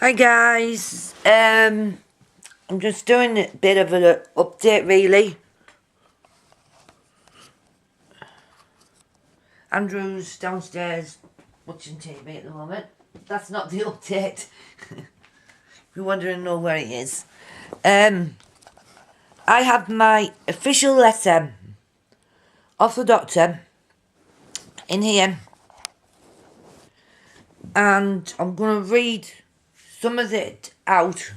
Hi guys, I'm just doing a bit of an update really. Andrew's downstairs watching TV at the moment. That's not the update. If you're wondering where he is. I have my official letter off the doctor in here. And I'm going to read some of it out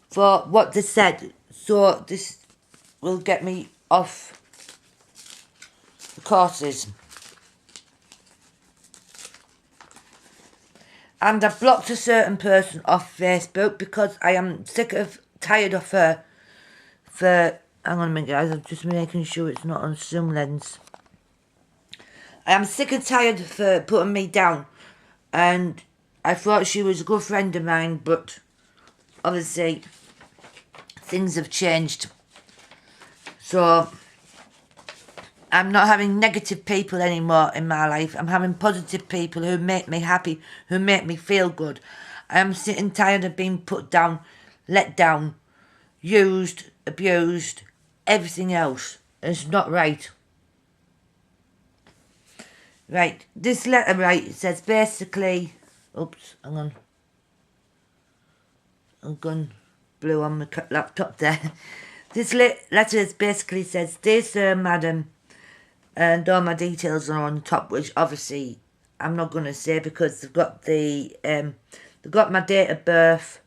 for what they said. So this will get me off the courses. And I've blocked a certain person off Facebook because I am tired of her for, hang on a minute guys, I'm just making sure it's not on zoom lens. I am sick and tired of her putting me down, and I thought she was a good friend of mine, but obviously things have changed. So I'm not having negative people anymore in my life. I'm having positive people who make me happy, who make me feel good. I am sitting tired of being put down, let down, used, abused, everything else. It's not right. Right, this letter, right, it says basically, oops, hang on. I've gone blue on my laptop there. This letter basically says, "Dear Sir, Madam," and all my details are on top, which obviously I'm not going to say because they've got they've got my date of birth,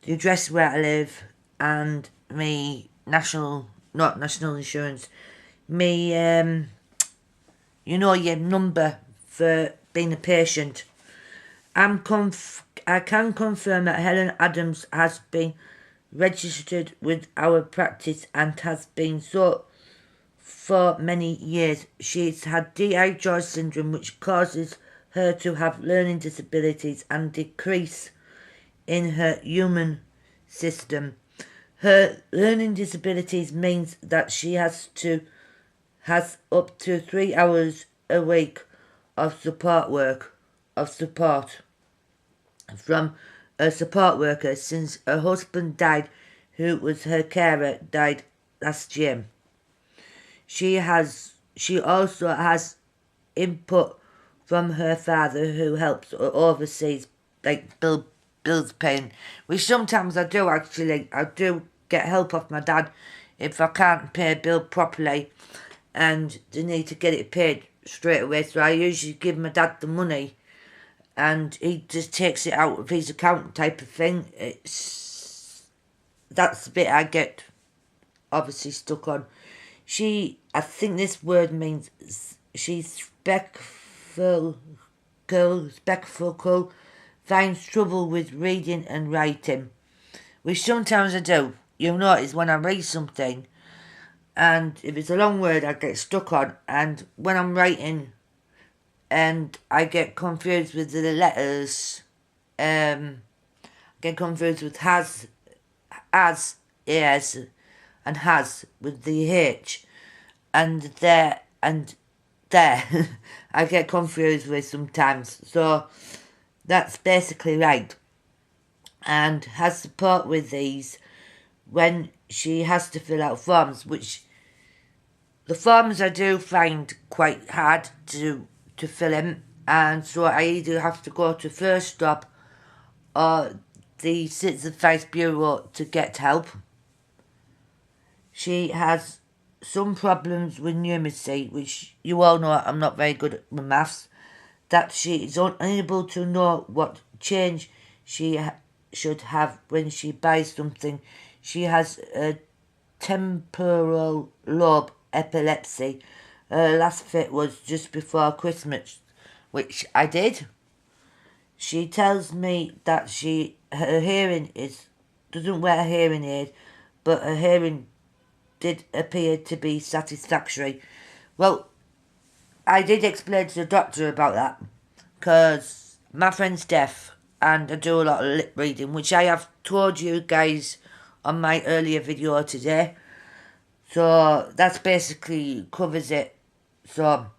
the address where I live, and me national insurance, me your number for being a patient. I can confirm that Helen Adams has been registered with our practice and has been so for many years. She's had DI syndrome, which causes her to have learning disabilities and decrease in her human system. Her learning disabilities means that she has up to 3 hours a week of support from a support worker since her husband died, who was her carer, died last year. She also has input from her father, who helps overseas, like bills paying, which sometimes I do actually. I do get help off my dad if I can't pay a bill properly and they need to get it paid straight away. So I usually give my dad the money and he just takes it out of his account type of thing. That's the bit I get obviously stuck on. I think this word means she's spectacle, finds trouble with reading and writing, which sometimes I do. You'll notice when I read something, and if it's a long word, I get stuck on, and when I'm writing, and I get confused with the letters, get confused with has, yes, and has with the H, and there, I get confused with sometimes. So that's basically right. And has support with these when she has to fill out forms, which the forms I do find quite hard to fill in, and so I either have to go to First Stop or the Citizens Advice Bureau to get help. She has some problems with numeracy, which you all know I'm not very good at with maths, that she is unable to know what change she should have when she buys something. She has a temporal lobe epilepsy. Her last fit was just before Christmas, which I did. She tells me that her hearing doesn't wear a hearing aid, but her hearing did appear to be satisfactory. Well, I did explain to the doctor about that, because my friend's deaf and I do a lot of lip reading, which I have told you guys on my earlier video today. So that's basically covers it. So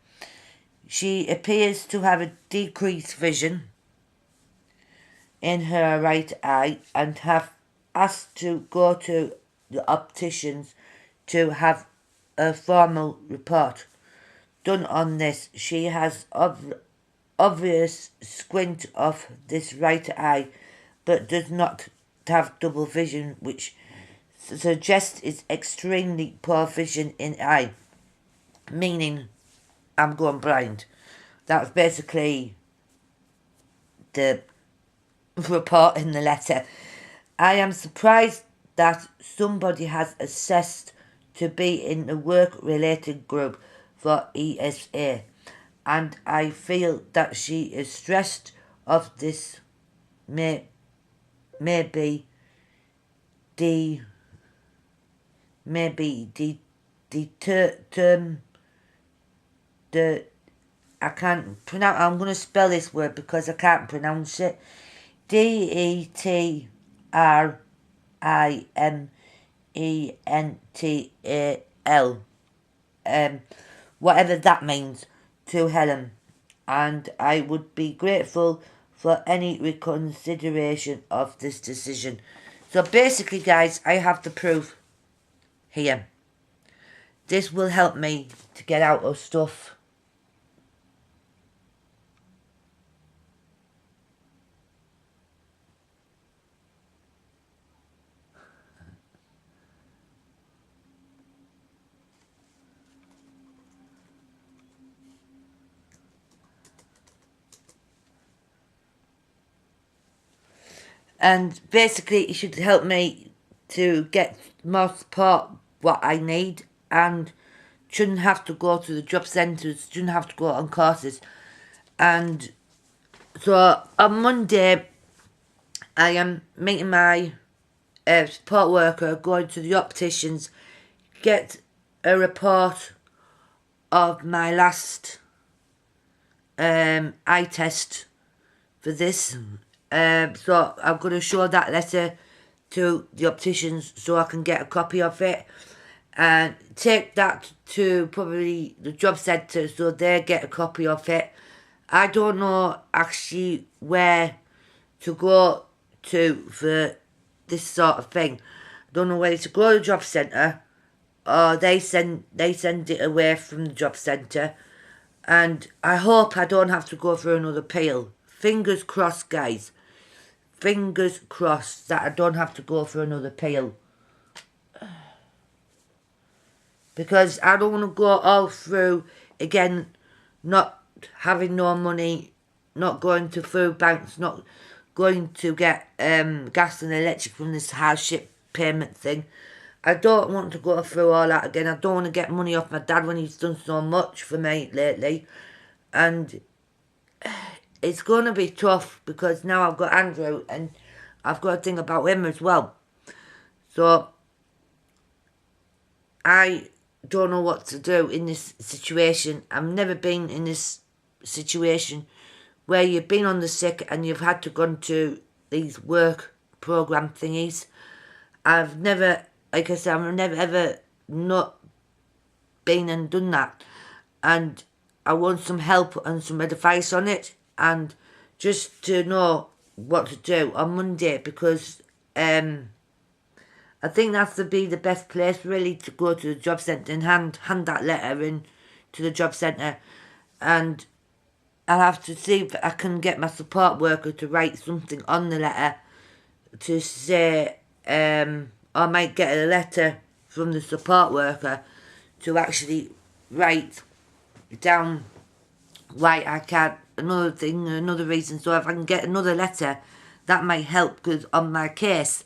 she appears to have a decreased vision in her right eye and have asked to go to the opticians to have a formal report done on this. She has obvious squint of this right eye, but does not have double vision, which suggests it's extremely poor vision in eye, meaning I'm going blind. That's basically the report in the letter. I am surprised that somebody has assessed to be in the work-related group for ESA, and I feel that she is stressed of this may be I can't pronounce. I'm going to spell this word because I can't pronounce it. DETRIMENTAL. Whatever that means, to Helen, and I would be grateful for any reconsideration of this decision. So basically, guys, I have the proof here. This will help me to get out of stuff. And basically, it should help me to get more support, what I need, and shouldn't have to go to the job centres, shouldn't have to go on courses. And so on Monday, I am meeting my support worker, going to the opticians, get a report of my last eye test for this. So I'm going to show that letter to the opticians so I can get a copy of it and take that to probably the job centre so they get a copy of it. I don't know actually where to go to for this sort of thing. I don't know whether to go to the job centre or they send it away from the job centre, and I hope I don't have to go through another appeal. Fingers crossed, guys. Fingers crossed that I don't have to go for another appeal. Because I don't want to go all through again, not having no money, not going to food banks, not going to get gas and electric from this hardship payment thing. I don't want to go through all that again. I don't want to get money off my dad when he's done so much for me lately. And it's going to be tough because now I've got Andrew and I've got to think about him as well. So I don't know what to do in this situation. I've never been in this situation where you've been on the sick and you've had to go to these work program thingies. I've never, like I said, I've never ever not been and done that. And I want some help and some advice on it, and just to know what to do on Monday, because I think that's to be the best place really, to go to the job centre and hand that letter in to the job centre. And I'll have to see if I can get my support worker to write something on the letter to say, I might get a letter from the support worker to actually write down why I can't, another reason. So if I can get another letter, that might help because on my case.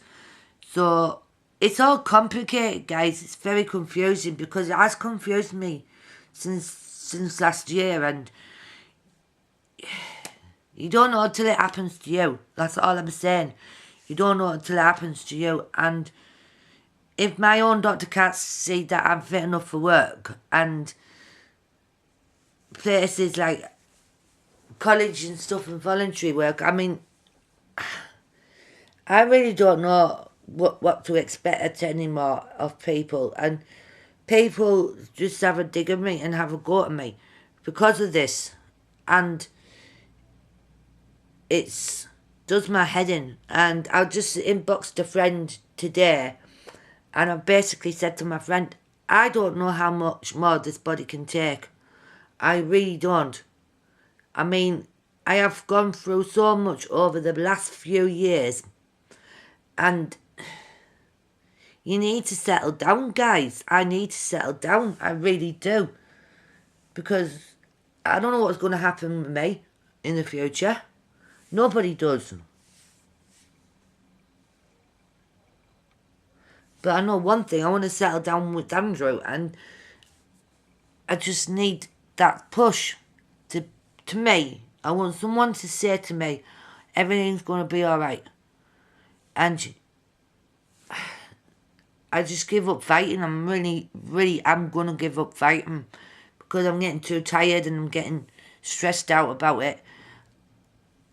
So it's all complicated, guys. It's very confusing because it has confused me since last year, and you don't know until it happens to you. That's all I'm saying. You don't know until it happens to you. And if my own doctor can't see that I'm fit enough for work, and places like college and stuff and voluntary work, I mean, I really don't know what to expect anymore of people. And people just have a dig at me and have a go at me because of this. And it's does my head in. And I just inboxed a friend today, and I basically said to my friend, I don't know how much more this body can take. I really don't. I mean, I have gone through so much over the last few years, and you need to settle down, guys. I need to settle down. I really do. Because I don't know what's going to happen with me in the future. Nobody does. But I know one thing. I want to settle down with Andrew, and I just need that push to me. I want someone to say to me, everything's going to be alright. And I just give up fighting. I'm I'm going to give up fighting because I'm getting too tired and I'm getting stressed out about it.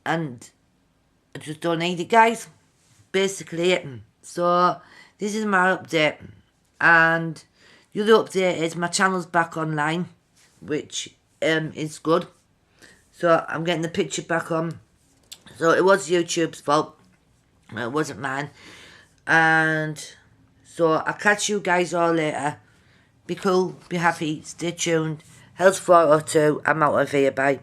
And I just don't need it, guys. Basically it. So this is my update. And the other update is my channel's back online, which is good. So I'm getting the picture back on. So it was YouTube's fault. It wasn't mine. And so I'll catch you guys all later. Be cool, be happy, stay tuned. Health 402, I'm out of here, bye.